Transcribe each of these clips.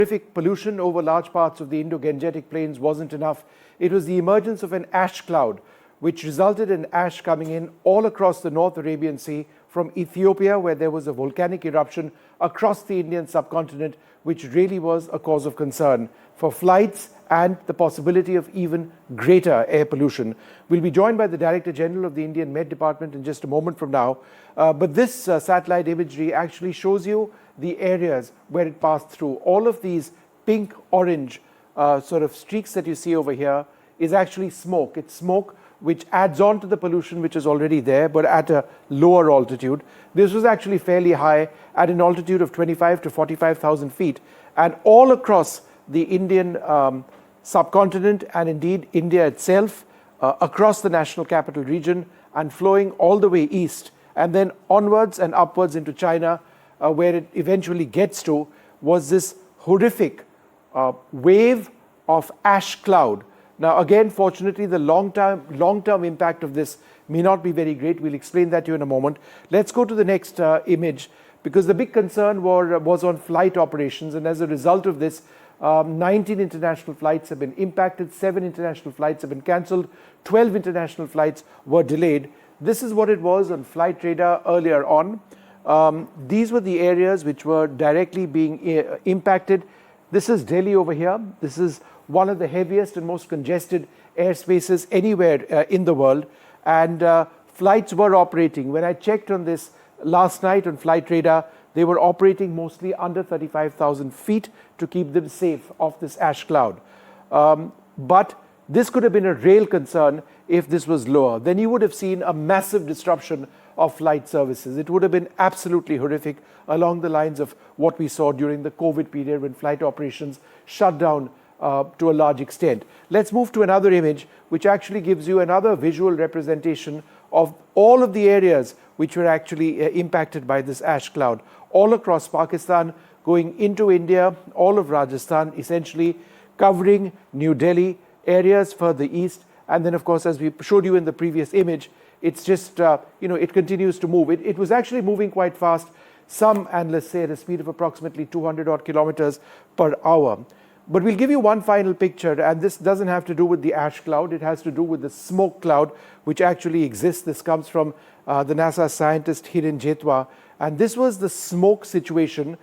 Terrific pollution over large parts of the Indo-Gangetic plains wasn't enough. It was the emergence of an ash cloud, which resulted in ash coming in all across the North Arabian Sea, from Ethiopia, where there was a volcanic eruption, across the Indian subcontinent, which really was a cause of concern for flights and the possibility of even greater air pollution. We'll be joined by the Director General of the Indian Met Department in just a moment from now. But this satellite imagery actually shows you the areas where it passed through. All of these pink-orange sort of streaks that you see over here is actually smoke. It's smoke which adds on to the pollution which is already there, but at a lower altitude. This was actually fairly high at an altitude of 25 to 45,000 feet. And all across the Indian subcontinent and indeed India itself, across the national capital region and flowing all the way east and then onwards and upwards into China, where it eventually gets to, was this horrific wave of ash cloud. Now, again, fortunately, the long-term impact of this may not be very great. We'll explain that to you in a moment. Let's go to the next image, because the big concern was on flight operations. And as a result of this, 19 international flights have been impacted, 7 international flights have been cancelled, 12 international flights were delayed. This is what it was on flight radar earlier on. These were the areas which were directly being impacted. This is Delhi over here. This is one of the heaviest and most congested airspaces anywhere in the world. And flights were operating. When I checked on this last night on flight radar, they were operating mostly under 35,000 feet to keep them safe off this ash cloud. But this could have been a real concern if this was lower. Then you would have seen a massive disruption of flight services. It would have been absolutely horrific, along the lines of what we saw during the COVID period when flight operations shut down to a large extent. Let's move to another image, which actually gives you another visual representation of all of the areas which were actually impacted by this ash cloud. All across Pakistan, going into India, all of Rajasthan, essentially covering New Delhi, areas further east. And then, of course, as we showed you in the previous image, it's just, it continues to move. It was actually moving quite fast. Some analysts say at a speed of approximately 200 odd kilometers per hour. But we'll give you one final picture, and this doesn't have to do with the ash cloud. It has to do with the smoke cloud, which actually exists. This comes from the NASA scientist Hiren Jetwa. And this was the smoke situation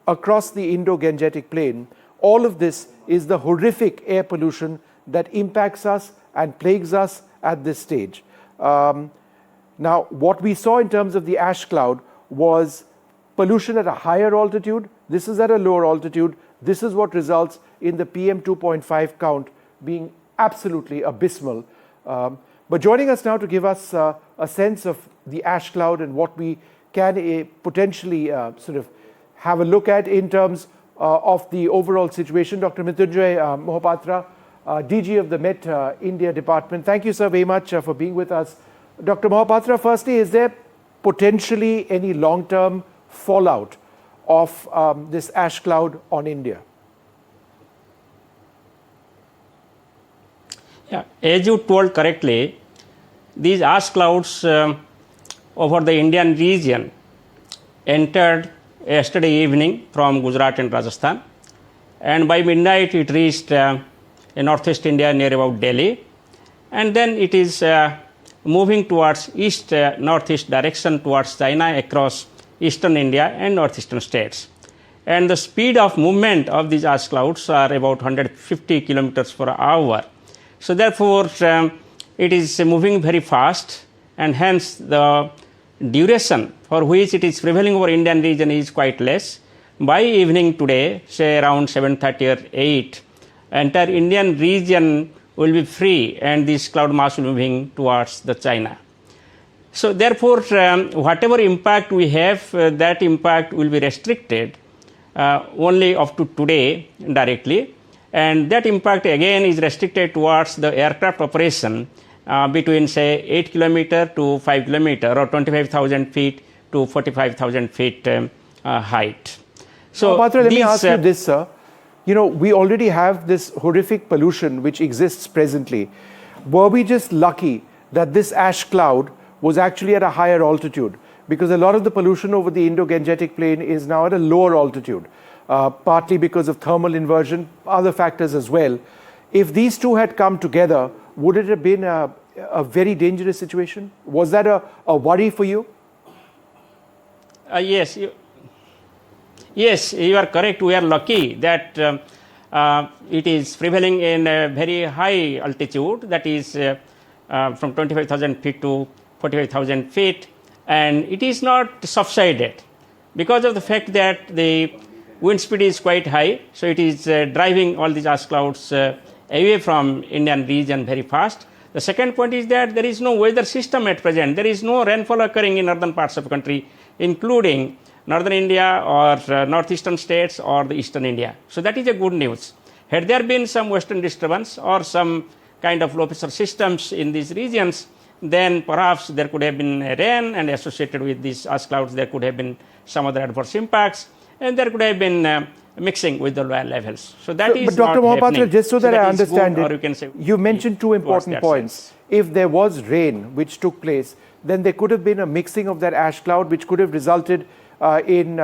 across the Indo-Gangetic plain. All of this is the horrific air pollution that impacts us and plagues us at this stage. Now, what we saw in terms of the ash cloud was pollution at a higher altitude. This is at a lower altitude. This is what results in the PM 2.5 count being absolutely abysmal. But joining us now to give us a sense of the ash cloud and what we can potentially sort of have a look at in terms of the overall situation, Dr. Mrityunjay Mohapatra, DG of the Met India Department. Thank you, sir, very much for being with us. Dr. Mohapatra, firstly, is there potentially any long-term fallout of this ash cloud on India? Yeah, as you told correctly, these ash clouds over the Indian region entered yesterday evening from Gujarat and Rajasthan, and by midnight it reached northeast India near about Delhi, and then it is moving towards east northeast direction towards China across eastern India and northeastern states. And the speed of movement of these ash clouds are about 150 kilometers per hour. So therefore, it is moving very fast, and hence the duration for which it is prevailing over Indian region is quite less. By evening today, say around 7:30 or 8, entire Indian region will be free, and this cloud mass will be moving towards the China. So therefore, whatever impact we have, that impact will be restricted only up to today directly. And that impact again is restricted towards the aircraft operation between say 8 kilometer to 5 kilometer or 25,000 feet to 45,000 feet height. So, Patra, let me ask you this, sir. We already have this horrific pollution which exists presently. Were we just lucky that this ash cloud was actually at a higher altitude? Because a lot of the pollution over the Indo-Gangetic plain is now at a lower altitude. partly because of thermal inversion, other factors as well. If these two had come together, would it have been a very dangerous situation? Was that a worry for you? Yes, yes, you are correct. We are lucky that it is prevailing in a very high altitude, that is from 25,000 feet to 45,000 feet, and it is not subsided because of the fact that the wind speed is quite high. So it is driving all these ash clouds away from Indian region very fast. The second point is that there is no weather system at present. There is no rainfall occurring in northern parts of the country, including northern India or northeastern states or the eastern India. So that is a good news. Had there been some western disturbance or some kind of low pressure systems in these regions, then perhaps there could have been rain, and associated with these ash clouds there could have been some other adverse impacts, and there could have been mixing with the lower levels. So that is but Dr. not Mohapatra, happening. just so that I understand good, or it, you can say you mentioned two important points. sense. If there was rain which took place, then there could have been a mixing of that ash cloud which could have resulted in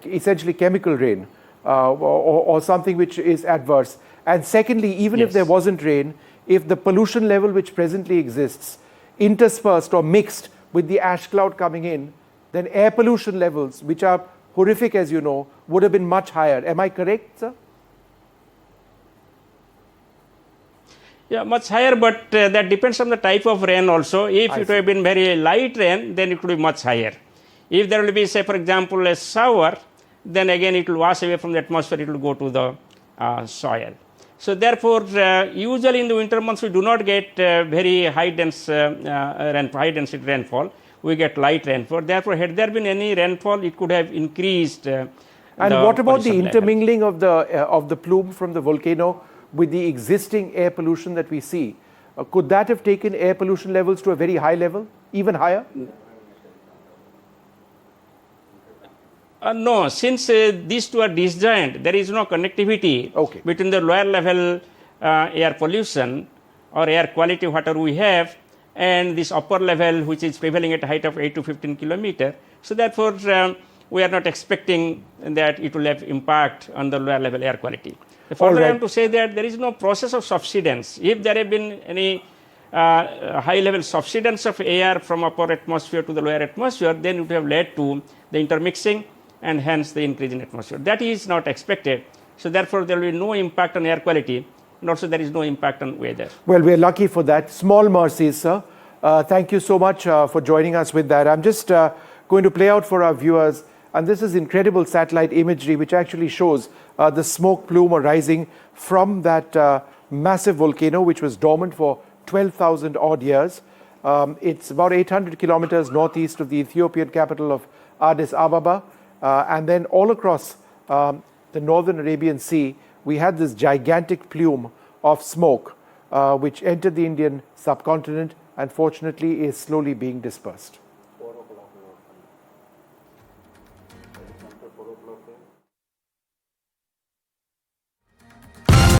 essentially chemical rain or something which is adverse. And secondly, even if there wasn't rain, if the pollution level which presently exists interspersed or mixed with the ash cloud coming in, then air pollution levels, which are horrific as you know, would have been much higher. Am I correct, sir? Yeah, much higher, but that depends on the type of rain also. If it would have been very light rain, then it could be much higher. If there will be, say, for example, a shower, then again it will wash away from the atmosphere, it will go to the soil. So therefore, usually in the winter months, we do not get very high density rainfall. We get light rainfall. Therefore, had there been any rainfall, it could have increased. And what about the intermingling of the plume from the volcano with the existing air pollution that we see? Could that have taken air pollution levels to a very high level, even higher? No, since these two are disjoint, there is no connectivity between the lower level air pollution or air quality, whatever we have, and this upper level, which is prevailing at a height of 8 to 15 kilometers. So therefore, we are not expecting that it will have impact on the lower level air quality. Further, I want to say that there is no process of subsidence. If there have been any high level subsidence of air from upper atmosphere to the lower atmosphere, then it would have led to the intermixing and hence the increase in atmosphere. That is not expected. So therefore, there will be no impact on air quality, and also there is no impact on weather. Well, we are lucky for that. Small mercies, sir. Thank you so much for joining us with that. I'm just going to play out for our viewers, and this is incredible satellite imagery which actually shows the smoke plume arising from that massive volcano which was dormant for 12,000 odd years. It's about 800 kilometers northeast of the Ethiopian capital of Addis Ababa. And then all across the northern Arabian Sea, we had this gigantic plume of smoke which entered the Indian subcontinent and fortunately is slowly being dispersed.